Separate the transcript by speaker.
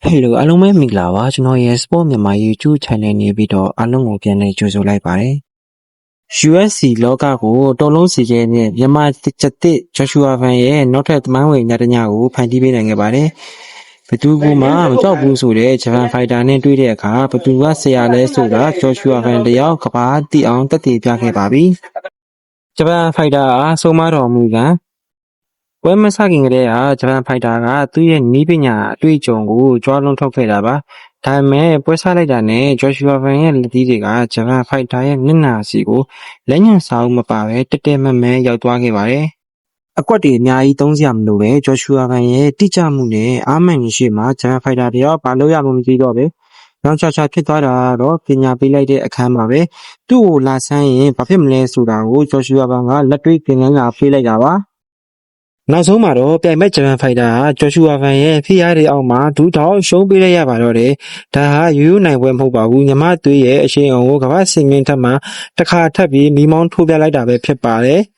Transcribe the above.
Speaker 1: Hello အားလုံးပဲမင်္ဂလာပါကျွန်တော်ရဲ့ Sport မြန်မာ YouTube Channel နေပြီးတော့အားလုံးကိုပြန်လည်ကြိုဆိုလိုက်ပါတယ် USC လောကကိုတော်လုံးစီခဲ့တဲ့မြန်မာချက်တစ် Joshua Van ရဲ့နောက်ထပ်သမိုင်းဝင်ညတညကိုဖန်တီးပေးနိုင်ခဲ့ပါတယ်ဘသူကမှမကြောက်ဘူးဆိုတဲ့ Japan Fighter နဲ့တွေ့တဲ့အခါဘသူကဆရာလဲဆိုတာ Joshua Van တယောက်ကဘာသိအောင်တက်တည်ပြခဲ့ပါပြီ Japan Fighter အားဆုံးမတော်မူကပွဲမစခင်ကတည်းကဂျပန်ဖိုက်တာကသူ့ရဲ့နီးပညာအတွေ့အကြုံကိုကြွားလုံးထုတ်ခဲ့တာပါ။ဒါပေမဲ့ပွဲစားလိုက်တာနဲ့ဂျော်ရှူအာဗန်ရဲ့လက်သီးတွေကဂျပန်ဖိုက်တာရဲ့မျက်နှာစီကိုလက်ညှိုးစာအုပ်မပါဘဲတက်တက်မဲမဲရောက်သွားခဲ့ပါတယ်။အကွက်တွေအများကြီးသုံးစရာမလိုပဲဂျော်ရှူအာဗန်ရဲ့တိကျမှုနဲ့အားမှန်ရှိမှဂျပန်ဖိုက်တာတယောက်ဘာလို့ရမှမသိတော့ပဲ။နောက်ချာဖြစ်သွားတာတော့ပညာပေးလိုက်တဲ့အခန်းပါပဲ။သူ့ကိုလာဆန်းရင်ဘာဖြစ်မလဲဆိုတာကိုဂျော်ရှူအာဗန်ကလက်တွေ့သင်ခန်းစာပေးလိုက်တာပါ။နောက်ဆုံးမှာတော့ပြိုင်ဘက်ဂျပန်ဖိုက်တာဂျော်ရှူအာဗန်ရဲ့ဖိအားတွေအောက်မှာဒူးထောင်ရှုံးပေးလိုက်ရပါတော့တယ်။ဒါဟာရိုးရိုးနိုင်ပွဲမဟုတ်ပါဘူး။ညီမသွေးရဲ့အရှိန်အဟုန်ကိုကမ္ဘာ့စင်မြင့်ထက်မှတစ်ခါထပ်ပြီးမီးမောင်းထိုးပြလိုက်တာပဲဖြစ်ပါတယ်။